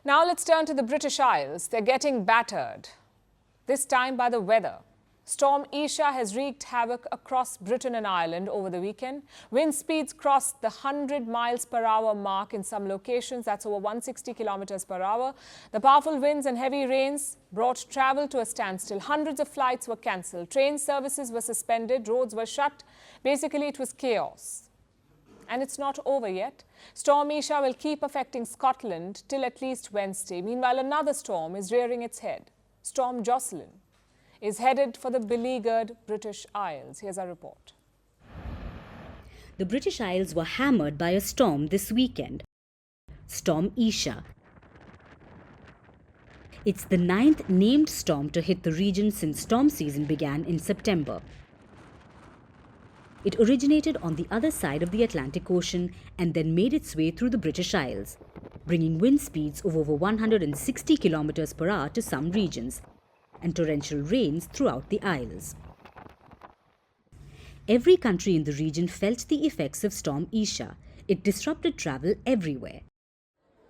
Now let's turn to the British Isles. They're getting battered, this time by the weather. Storm Isha has wreaked havoc across Britain and Ireland over the weekend. Wind speeds crossed the 100 miles per hour mark in some locations. That's over 160 kilometers per hour. The powerful winds and heavy rains brought travel to a standstill. Hundreds of flights were cancelled. Train services were suspended. Roads were shut. Basically, it was chaos. And it's not over yet. Storm Isha will keep affecting Scotland till at least Wednesday. Meanwhile, another storm is rearing its head. Storm Jocelyn is headed for the beleaguered British Isles. Here's our report. The British Isles were hammered by a storm this weekend. Storm Isha. It's the 9th named storm to hit the region since storm season began in September. It originated on the other side of the Atlantic Ocean and then made its way through the British Isles, bringing wind speeds of over 160 kilometers per hour to some regions and torrential rains throughout the Isles. Every country in the region felt the effects of Storm Isha. It disrupted travel everywhere.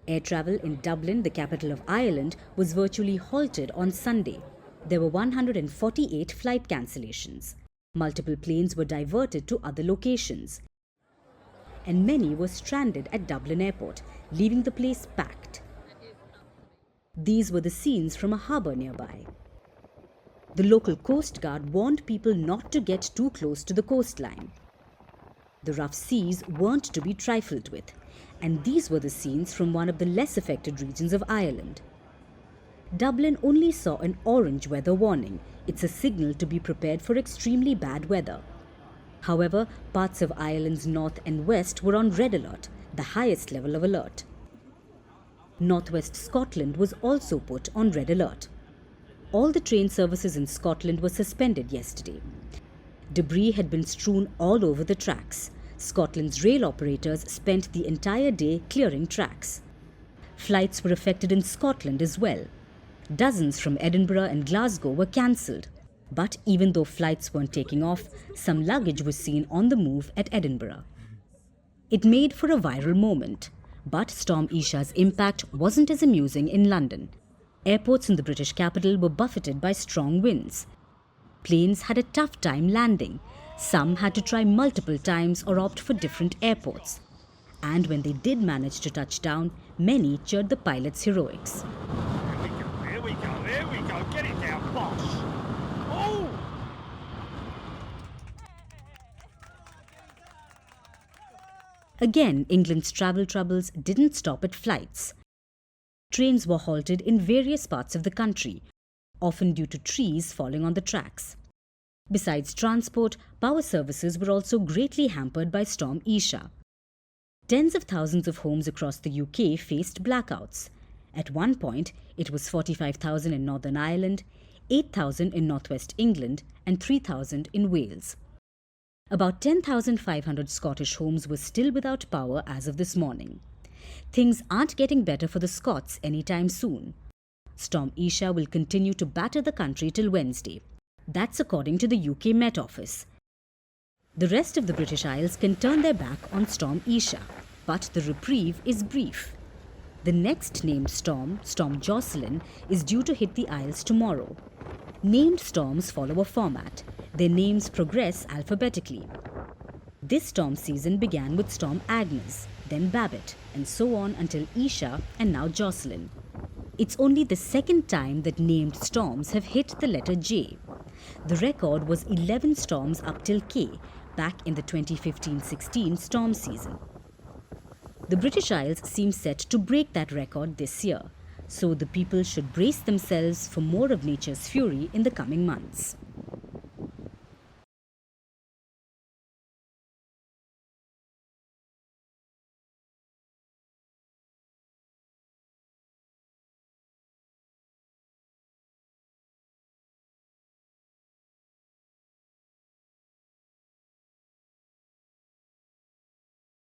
Air travel in Dublin, the capital of Ireland, was virtually halted on Sunday. There were 148 flight cancellations. Multiple planes were diverted to other locations. And many were stranded at Dublin airport, leaving the place packed. These were the scenes from a harbour nearby. The local Coast Guard warned people not to get too close to the coastline. The rough seas weren't to be trifled with, and these were the scenes from one of the less affected regions of Ireland. Dublin only saw an orange weather warning. It's a signal to be prepared for extremely bad weather. However, parts of Ireland's north and west were on red alert, the highest level of alert. Northwest Scotland was also put on red alert. All the train services in Scotland were suspended yesterday. Debris had been strewn all over the tracks. Scotland's rail operators spent the entire day clearing tracks. Flights were affected in Scotland as well. Dozens from Edinburgh and Glasgow were cancelled. But even though flights weren't taking off, some luggage was seen on the move at Edinburgh. It made for a viral moment. But Storm Isha's impact wasn't as amusing in London. Airports in the British capital were buffeted by strong winds. Planes had a tough time landing. Some had to try multiple times or opt for different airports. And when they did manage to touch down, many cheered the pilots' heroics. Here we go, get it down, boss! Oh! Again, England's travel troubles didn't stop at flights. Trains were halted in various parts of the country, often due to trees falling on the tracks. Besides transport, power services were also greatly hampered by Storm Isha. Tens of thousands of homes across the UK faced blackouts. At one point, it was 45,000 in Northern Ireland, 8,000 in Northwest England and 3,000 in Wales. About 10,500 Scottish homes were still without power as of this morning. Things aren't getting better for the Scots anytime soon. Storm Isha will continue to batter the country till Wednesday. That's according to the UK Met Office. The rest of the British Isles can turn their back on Storm Isha, but the reprieve is brief. The next named storm, Storm Jocelyn, is due to hit the Isles tomorrow. Named storms follow a format. Their names progress alphabetically. This storm season began with Storm Agnes, then Battered, and so on until Isha and now Jocelyn. It's only the second time that named storms have hit the letter J. The record was 11 storms up till K, back in the 2015-16 storm season. The British Isles seem set to break that record this year, so the people should brace themselves for more of nature's fury in the coming months.